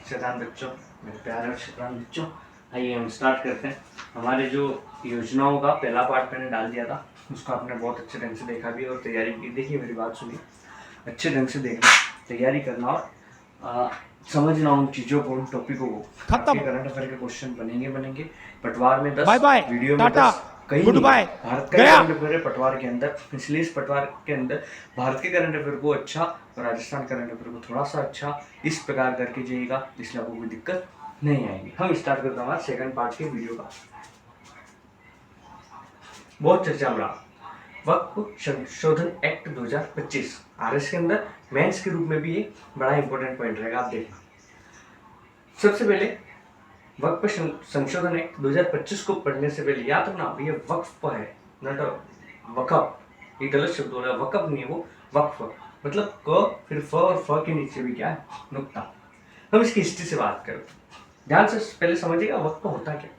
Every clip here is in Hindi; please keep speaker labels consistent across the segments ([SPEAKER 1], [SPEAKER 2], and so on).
[SPEAKER 1] शैतान बच्चों, मेरे प्यारे और शैतान बच्चों, आइए हम स्टार्ट करते हैं। हमारे जो योजनाओं का पहला पार्ट मैंने डाल दिया था, उसको आपने बहुत अच्छे ढंग से देखा भी और तैयारी की। देखिए मेरी बात सुनिए, अच्छे ढंग से देखना, तैयारी करना और समझना उन चीज़ों को, उन टॉपिकों को। आपके करंट अफेयर के क्वेश्चन बनेंगे पटवार में 10,
[SPEAKER 2] बाय बाय,
[SPEAKER 1] वीडियो में
[SPEAKER 2] टाटा,
[SPEAKER 1] 10, कहीं
[SPEAKER 2] गुड
[SPEAKER 1] नहीं।
[SPEAKER 2] बाय,
[SPEAKER 1] भारत का ही
[SPEAKER 2] गया।
[SPEAKER 1] करंट अफेयर है पटवार के अंदर, इसलिए इस पटवार के अंदर भारत के करंट अफेयर को अच्छा और राजस्थान करंट अफेयर को थोड़ा सा अच्छा इस प्रकार करके जाइएगा, इसलिए आपको कोई दिक्कत नहीं आएगी। हम स्टार्ट करते हैं हमारे सेकंड पार्ट के वीडियो का। बहुत चर्चा में रहा वक्फ संशोधन एक्ट 2025, आरएस के अंदर मेंस के रूप में भी एक बड़ा इंपॉर्टेंट पॉइंट रहेगा, आप देखना। सबसे पहले वक्फ संशोधन एक्ट 2025 को पढ़ने से पहले याद रखना, ये वक्फ है, नॉट वकफ। ये गलत शब्द हो रहा है, वकफ नहीं है वो, वक्फ। मतलब क फिर फ और फ के नीचे भी क्या है, नुक्ता। हम इसकी हिस्ट्री से बात करें, ध्यान से पहले समझिएगा वक्फ होता क्या।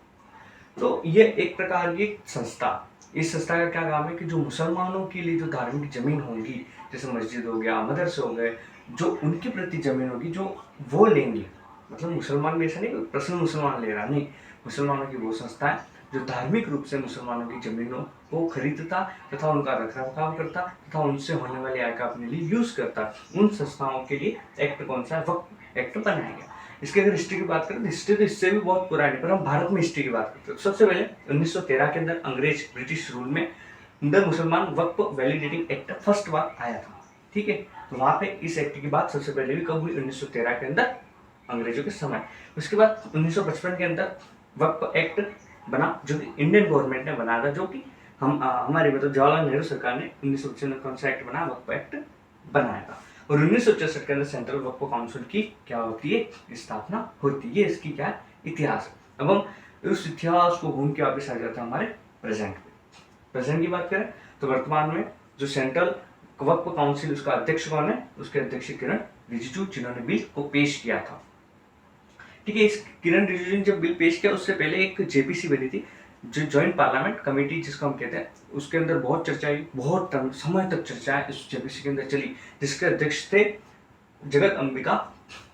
[SPEAKER 1] तो ये एक प्रकार की संस्था, इस संस्था का क्या काम है कि जो मुसलमानों के लिए जो धार्मिक जमीन होगी, जैसे मस्जिद हो गया, मदरसे हो गए, जो उनके प्रति जमीन होगी जो वो लेंगे, मतलब मुसलमान भी ऐसा नहीं पर्सनल मुसलमान ले रहा, नहीं, मुसलमानों की वो संस्था है जो धार्मिक रूप से मुसलमानों की जमीनों को खरीदता तथा उनका रख रखाव करता तथा उनसे होने वाली आय का अपने लिए यूज करता। उन संस्थाओं के लिए एक्ट कौन सा है, वक्फ एक्ट बनाया गया। इसकी अगर हिस्ट्री की बात करें तो हिस्ट्री तो इससे भी बहुत पुरानी, पर हम भारत में हिस्ट्री की बात करते हैं। सबसे पहले 1913 के अंदर अंग्रेज ब्रिटिश रूल में द मुसलमान वक्फ वैलिडेटिंग एक्ट फर्स्ट बार आया था, ठीक है। तो वहां पे इस एक्ट की बात सबसे पहले भी कब हुई, 1913 के अंदर अंग्रेजों के समय। उसके बाद 1955 के अंदर वक्फ एक्ट बना, जो कि इंडियन गवर्नमेंट ने बनाया था, जो कि हमारे मतलब जवाहरलाल नेहरू सरकार ने 1955 कौन सा एक्ट बनाया, वक्फ एक्ट बनाया था। और 1964 के अंदर सेंट्रल वक्फ काउंसिल की क्या होती है, स्थापना होती है। इसकी क्या इतिहास है। अब हम उस इतिहास को घूम के वापस आ जाते हैं हमारे प्रेजेंट में। प्रेजेंट की बात करें तो वर्तमान में जो सेंट्रल वक्फ काउंसिल, उसका अध्यक्ष कौन है, उसके अध्यक्ष किरण रिजिजू, जिन्होंने बिल को पेश किया था, ठीक है। इस किरण रिजिजू ने जब बिल पेश किया उससे पहले एक जेपीसी बनी थी, जो ज्वाइंट पार्लियामेंट कमेटी जिसको हम कहते हैं, उसके अंदर बहुत चर्चा हुई, बहुत समय तक चर्चा इस जेपीसी के अंदर चली, जिसके अध्यक्ष थे जगत अंबिका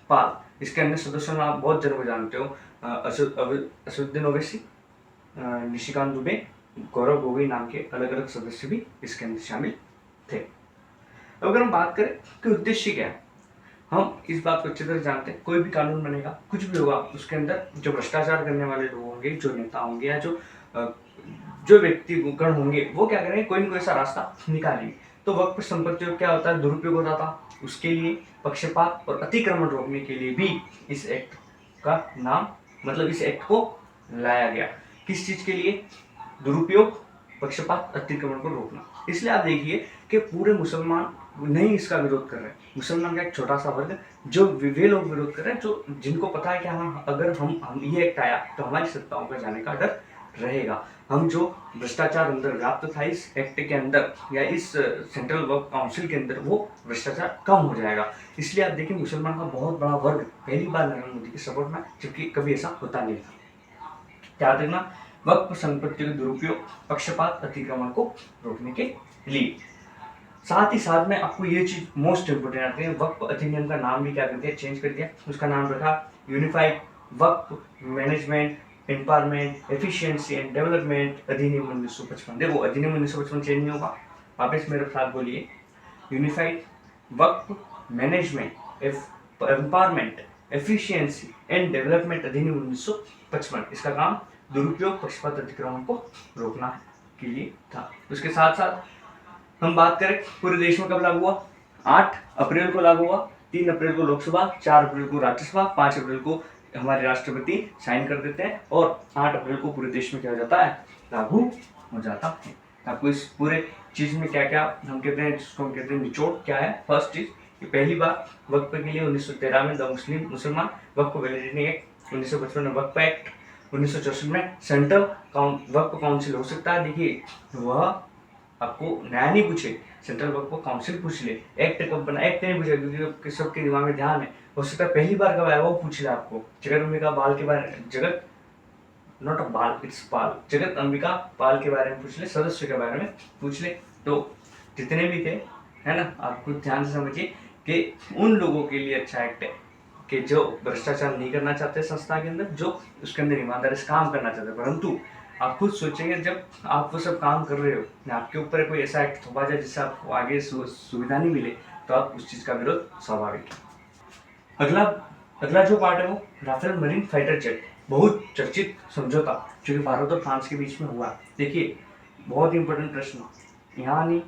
[SPEAKER 1] पाल। इसके अन्य सदस्यों में आप बहुत जनों को जानते हो, असदुद्दीन ओवैसी, निशिकांत दुबे, गौरव गोगोई नाम के अलग अलग सदस्य भी इसके अंदर शामिल थे। अब अगर हम बात करें कि उद्देश्य क्या है, हम इस बात को अच्छी तरह जानते हैं, कोई भी कानून बनेगा, कुछ भी होगा, उसके अंदर जो भ्रष्टाचार करने वाले लोग होंगे, जो नेता होंगे या जो व्यक्ति गण होंगे, वो क्या करेंगे, कोई ना कोई ऐसा रास्ता निकालेंगे। तो वक्त संपत्ति क्या होता है, दुरुपयोग होता था, उसके लिए पक्षपात और अतिक्रमण रोकने के लिए भी इस एक्ट का नाम, मतलब इस एक्ट को लाया गया। किस चीज के लिए, दुरुपयोग, पक्षपात, अतिक्रमण को रोकना। इसलिए आप देखिए कि पूरे मुसलमान नहीं इसका विरोध कर रहे हैं, मुसलमान का एक छोटा सा वर्ग जो वे लोग विरोध कर रहे हैं, जो जिनको पता है कि हाँ अगर हम ये एक्ट आया तो हमारी सत्ताओं का जाने का डर रहेगा, हम जो भ्रष्टाचार अंदर व्याप्त था इस एक्ट के अंदर या इस सेंट्रल वक्फ काउंसिल के अंदर, वो भ्रष्टाचार कम हो जाएगा। इसलिए आप देखिए मुसलमान का बहुत बड़ा वर्ग पहली बार नरेंद्र मोदी के सपोर्ट में, जबकि कभी ऐसा होता नहीं था। क्या देखना, वक्फ संपत्ति के दुरुपयोग, पक्षपात, अतिक्रमण को रोकने के लिए। साथ ही साथ में आपको ये चीज मोस्ट इंपोर्टेंट आती है, वक्फ अधिनियम का नाम भी क्या कर दिया, चेंज कर दिया। उसका नाम रखा unified Waqf management empowerment efficiency and development अधिनियम 1955। देखो अधिनियम 1955 चेंज नहीं होगा, वापस मेरे साथ बोलिए, unified Waqf management empowerment efficiency and development अधिनियम 1955। इसका काम दुरुपयोग, पक्षपात, अतिक्रमण को रोकना के लिए था। उसके साथ साथ हम बात करें पूरे देश में कब लागू हुआ, 8 अप्रैल को लागू हुआ, 3 अप्रैल को लोकसभा, 4 अप्रैल को राज्यसभा, 5 अप्रैल को हमारे राष्ट्रपति साइन कर देते हैं और 8 अप्रैल को पूरे देश में क्या हो जाता है, लागू हो जाता है। आपको इस पूरे चीज में क्या क्या हम कहते हैं, जिसको हम कहते हैं निचोड़ क्या है। फर्स्ट चीज कि पहली बार वक्फ के लिए 1913 में द मुसलमान वक्फ वैलिडिटी एक्ट, 1955 में वक्फ एक्ट, 1964 में सेंट्रल वक्फ काउंसिल हो सकता है। देखिए वह आपको नया नहीं पूछे, सेंट्रल वक्फ काउंसिल पूछ ले, एक्ट कब बना, एक्ट नहीं पूछे क्योंकि सबके दिमाग में ध्यान है, हो सकता है पहली बार कब आया वो पूछ ले आपको। जगत अंबिका पाल के बारे में, जगत नॉट अ बाल इट्स पाल, जगत अंबिका पाल के बारे में पूछ ले, सदस्य के बारे में पूछ ले। तो जितने भी थे, है ना, आपको ध्यान से समझिए कि उन लोगों के लिए अच्छा एक्ट है। कि जो भ्रष्टाचार नहीं करना चाहते संस्था के अंदर, जो उसके अंदर ईमानदारी से काम करना चाहते, परंतु आप खुद सोचेंगे जब आप वो सब काम कर रहे हो, आपके ऊपर कोई ऐसा एक्ट थोपा जाए जिससे आपको आगे सुविधा नहीं मिले, तो आप उस चीज का विरोध स्वाभाविक है। अगला अगला जो पार्ट है वो राफेल मरीन फाइटर जेट, बहुत चर्चित समझौता जो कि भारत और फ्रांस के बीच में हुआ। देखिए बहुत इंपॉर्टेंट प्रश्न यहाँ नहीं,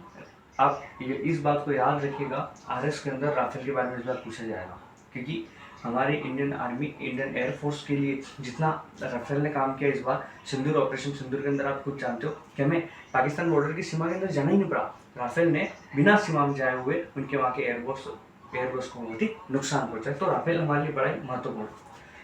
[SPEAKER 1] आप इस बात को याद रखिएगा, आरएस के अंदर राफेल के बारे में इस बार पूछा जाएगा, क्योंकि हमारे इंडियन आर्मी, इंडियन एयरफोर्स के लिए जितना राफेल ने काम किया इस बार सिंदूर, ऑपरेशन सिंदूर के अंदर, आप खुद जानते हो कि हमें पाकिस्तान बॉर्डर की सीमा के अंदर जाना ही नहीं पड़ा। राफेल ने बिना सीमा में जाए हुए उनके वहाँ के एयरबस को बहुत ही नुकसान पहुंचा, तो राफेल हमारे लिए बड़ा ही महत्वपूर्ण।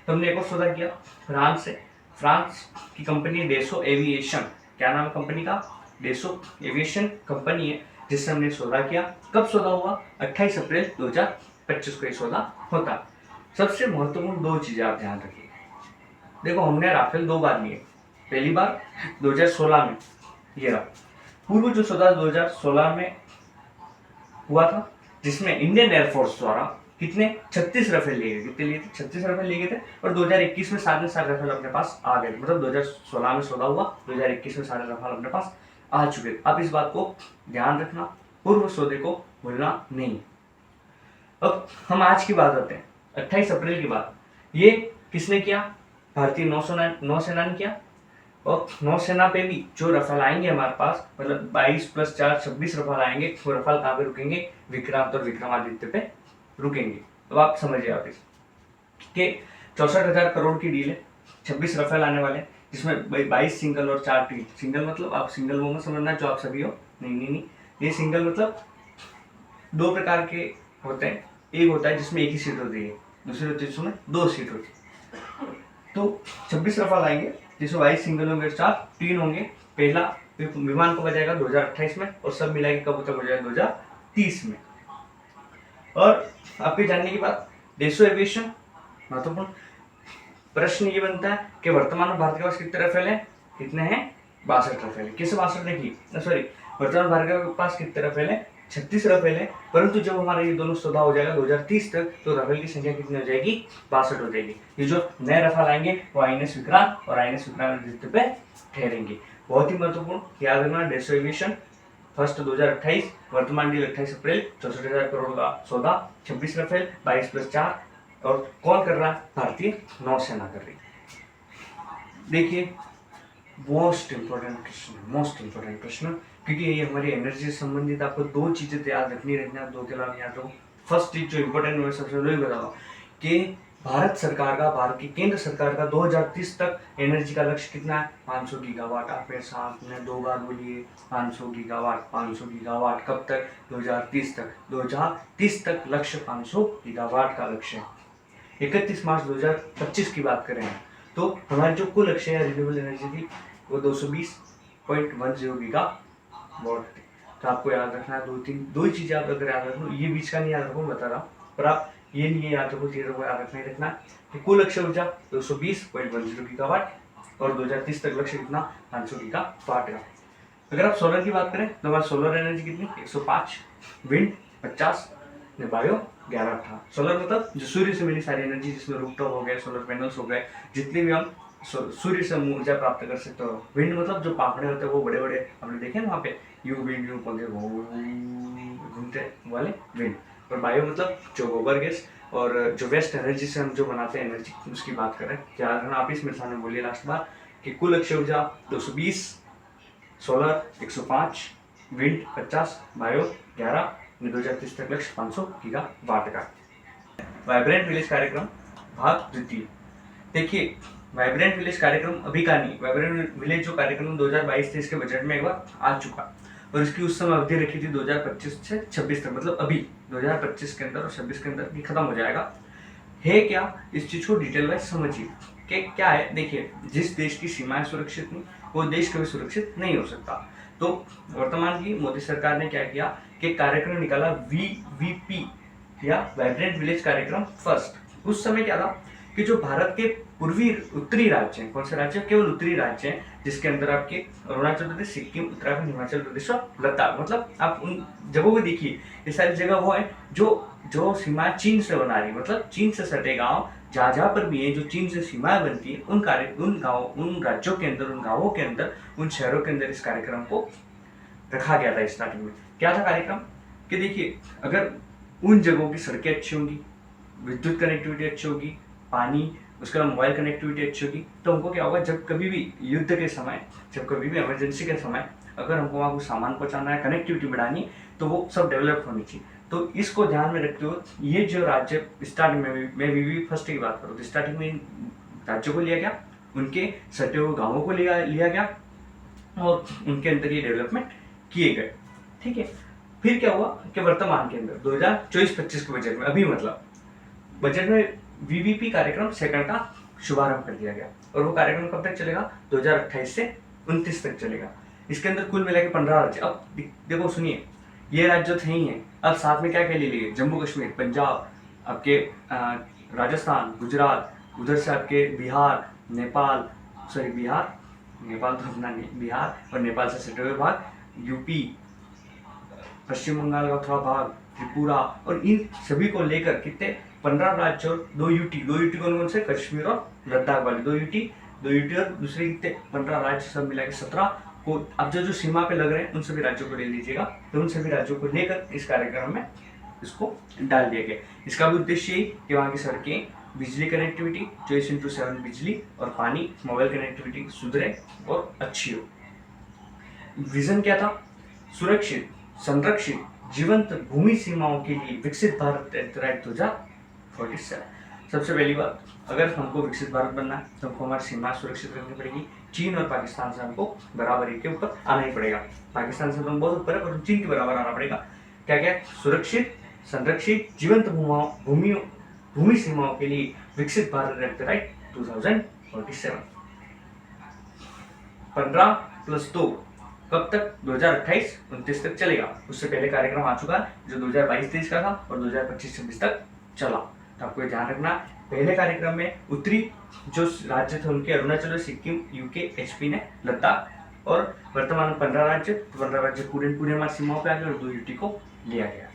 [SPEAKER 1] तो हमने एक और सौदा किया फ्रांस से, फ्रांस की कंपनी डेसो एविएशन, क्या नाम है कंपनी का, डेसो एविएशन कंपनी है, जिससे हमने सौदा किया। कब सौदा हुआ, 28 अप्रैल 2025 को ये सौदा होता है। सबसे महत्वपूर्ण दो चीजें आप ध्यान रखिए। देखो हमने राफेल 2 बार लिए, पहली बार 2016 में, ये रहा पूर्व जो सौदा 2016 में हुआ था, जिसमें इंडियन एयरफोर्स द्वारा कितने 36 राफेल लिए गए, कितने लिए थे, 36 राफेल लिए गए थे, और 2021 में सारे राफेल अपने पास आ गए, मतलब 2016 में सौदा हुआ, 2021 में सारे राफेल अपने पास आ चुके। अब इस बात को ध्यान रखना, पूर्व सौदे को भूलना नहीं। अब हम आज की बात करते हैं, 28 अप्रैल की बात। ये किसने किया, भारतीय नौसेना ने किया, और नौसेना पे भी जो रफाल आएंगे हमारे पास, मतलब 22 + 4 26 रफाल आएंगे, वो रफाल कहाँ पे रुकेंगे, विक्रांत और विक्रमादित्य पे रुकेंगे। तो आप समझिए आप कि 64,000 करोड़ की डील है, 26 रफाल आने वाले, जिसमें 22 सिंगल और 4 ट्विन। सिंगल मतलब आप सिंगल वो में समझना जो आप सभी हो, नहीं, ये सिंगल मतलब 2 प्रकार के होते हैं, एक होता है जिसमें एक ही सीट होती है, दूसरी होती है जिसमें 2 सीट होती है। तो 26 रफाल आएंगे, जिसमें 22 सिंगल होंगे, 4 ट्विन होंगे। पहला विमान कब आ जाएगा, 2028 में, और सब मिला के कब तक हो जाएगा, 2030 में। और आपके जानने की बात, डेसो एविएशन महत्वपूर्ण प्रश्न ये बनता है कि वर्तमान में भारत के पास कितने राफेल हैं, कितने हैं, 62 राफेल है। किस 62 देखिए, सॉरी, वर्तमान भारत के पास कितने राफेल है, 36 राफेल है, परंतु जब हमारा ये दोनों सौदा हो जाएगा 2030 तक, तो राफेल की संख्या कितनी हो जाएगी, 62 हो जाएगी। ये जो नए राफेल आएंगे वो आईएनएस विक्रांत और आईएनएस विक्रांत पे ठहरेंगे। बहुत ही महत्वपूर्ण, याद रखना, डेसो एविएशन फर्स्ट 2028, वर्तमान डील 28 अप्रैल, 64,000 करोड़ का सौदा, 26 राफेल, 22 + 4, और कौन कर रहा है, भारतीय नौसेना कर रही है। देखिए मोस्ट इंपॉर्टेंट प्रश्न, क्योंकि ये हमारी एनर्जी से संबंधित, आपको 2 चीजें याद रखनी, 2 के अलावा याद रखो। फर्स्ट चीज जो इंपॉर्टेंट है सबसे पहले बताऊंगा कि भारत सरकार का, भारत की केंद्र सरकार का 2030 तक एनर्जी का लक्ष्य कितना है, 500 गीगावाट। आपने साथ में 2 बार बोलिए 500 गीगावाट, 500 गीगावाट, कब तक, 2030 तक, 2030 तक लक्ष्य 500 गीगावाट का लक्ष्य है। 31 मार्च 2025 की बात करें तो हमारी जो कुल लक्ष्य है रिन्यूएबल एनर्जी की, वो 220.10 गीगावाट थी। तो आपको याद रखना है, 2 ही चीजें आप अगर याद रखो, ये बीच का नहीं याद रखो, बता रहा हूँ, पर आप ये नहीं याद रखो, चीजों को याद रखना ही रखना कि कुल लक्ष्य ऊर्जा 220.10 गीगावाट, और 2030 तक लक्ष्य कितना, 500 गीगावाट का। अगर आप सोलर की बात करें तो हमारी सोलर एनर्जी कितनी, 105, विंड 50, बायो 11-18। सोलर मतलब जो सूर्य से मिली सारी एनर्जी, जिसमें रूफटॉप हो गए, सोलर पैनल्स हो गए, जितने भी हम सूर्य से ऊर्जा प्राप्त कर सकते हो। विंड मतलब जो पापड़े होते हैं वो बड़े बड़े, हमने देखे ना वहाँ पे, यू विंड, यू पंखे घूमते वाले विंड। और बायो मतलब जो गोबर गैस और जो वेस्ट एनर्जी से हम जो बनाते हैं एनर्जी, उसकी बात करें। क्या आप इस मेरे सामने बोलिए लास्ट बार कि कुल अक्षय ऊर्जा 220, सोलर 105, विंड 50, बायो 11, 2030 तक लक्ष्य 500 गीगावाट का। वाइब्रेंट विलेज कार्यक्रम भाग 2। देखिए वाइब्रेंट विलेज कार्यक्रम अभी का नहीं, वाइब्रेंट विलेज जो कार्यक्रम 2022-23 के बजट में एक बार आ चुका, और इसकी उस समय अवधि रखी थी 2025 से 26 तक, मतलब अभी 2025 के अंदर और 26 के अंदर ये खत्म हो जाएगा। है क्या, इस चीज को डिटेल वाइज समझिए कि क्या है। देखिए जिस देश की सीमाएं सुरक्षित नहीं, वो देश कभी सुरक्षित नहीं हो सकता। तो वर्तमान की मोदी सरकार ने क्या किया कि कार्यक्रम निकाला VVP या वाइब्रेंट विलेज कार्यक्रम फर्स्ट। उस समय क्या था कि जो भारत के पूर्वी उत्तरी राज्य हैं, कौन से राज्य, केवल उत्तरी राज्य हैं, जिसके अंदर आपके अरुणाचल प्रदेश, सिक्किम, उत्तराखंड, हिमाचल प्रदेश और लद्दाख, मतलब आप उन जगहों को देखिए, ये सारी जगह वो है जो जो सीमा चीन से बना रही, मतलब चीन से सटे गांव जहाँ जहाँ पर भी है, जो चीन से सीमाएं बनती है, उन राज्यों के अंदर, उन गांवों के अंदर, उन शहरों के अंदर इस कार्यक्रम को रखा गया था। स्टार्टिंग में क्या था कार्यक्रम कि देखिए, अगर उन जगहों की सड़कें अच्छी होंगी, विद्युत कनेक्टिविटी अच्छी होगी, पानी, उसके बाद मोबाइल कनेक्टिविटी अच्छी होगी, तो हमको क्या होगा, जब कभी भी युद्ध के समय, जब कभी भी इमरजेंसी के समय अगर हमको वहाँ कुछ सामान पहुँचाना है, कनेक्टिविटी बढ़ानी, तो वो सब डेवलप होनी चाहिए। तो इसको ध्यान में रखते हुए ये जो राज्य स्टार्टिंग में, मैं वीवी फर्स्ट की बात करूँ तो स्टार्टिंग में इन राज्यों को लिया गया, उनके सटे हुए गाँवों को लिया गया और उनके अंदर ये डेवलपमेंट किए गए। ठीक है, फिर क्या हुआ कि वर्तमान के अंदर 2024-25 के बजट में, अभी मतलब बजट में वीवीपी कार्यक्रम सेकंड का शुभारंभ कर दिया गया और वो कार्यक्रम कब तक चलेगा, 2028 से 29 तक चलेगा। इसके अंदर कुल मिला के 15 राज्य। अब देखो सुनिए, ये राज्य थे ही हैं, अब साथ में क्या क्या ले लिए, जम्मू कश्मीर, पंजाब, आपके राजस्थान, गुजरात, उधर से आपके बिहार, नेपाल, नेपाल तो अपना नहीं, बिहार और नेपाल से सटे हुए भाग, यूपी, पश्चिम बंगाल का थोड़ा भाग, त्रिपुरा, और इन सभी को लेकर कितने 15 राज्य और 2 यूटी कौन कौन से, कश्मीर और लद्दाख वाले 2 यूटी और दूसरे कितने 15 राज्य, सब मिला के 17 को। अब जो सीमा पे लग रहे हैं उन सभी राज्यों को ले लीजिएगा, तो उन सभी राज्यों को लेकर इस कार्यक्रम में इसको डाल दिया गया। इसका भी उद्देश्य यही कि वहाँ की सड़कें, बिजली कनेक्टिविटी 24/7 बिजली और पानी, मोबाइल कनेक्टिविटी सुधरे और अच्छी हो। विजन क्या था, सुरक्षित, संरक्षित, जीवंत भूमि सीमाओं के लिए विकसित भारत 2047। सबसे पहली बात, अगर हमको विकसित भारत बनना है तो हमको हमारी सीमा सुरक्षित रखनी पड़ेगी। चीन और पाकिस्तान से हमको बराबरी के ऊपर आना ही पड़ेगा। पाकिस्तान से तो हम बहुत ऊपर है, पर चीन के बराबर आना पड़ेगा। क्या क्या, सुरक्षित, संरक्षित, जीवंत भूमि सीमाओं के लिए विकसित भारत 2047। 15+2 कब तक, 2028-29 तक चलेगा। उससे पहले कार्यक्रम आ चुका है जो 2022-23 का था और 2025-26 तक चला। तो आपको ध्यान रखना, पहले कार्यक्रम में उत्तरी जो राज्य थे उनके अरुणाचल, सिक्किम, यूके, एचपी ने लद्दाख, और वर्तमान में 15 राज्य, 15 राज्य पूरे हमारी सीमाओं पे आ गए और 2 यूटी को लिया गया।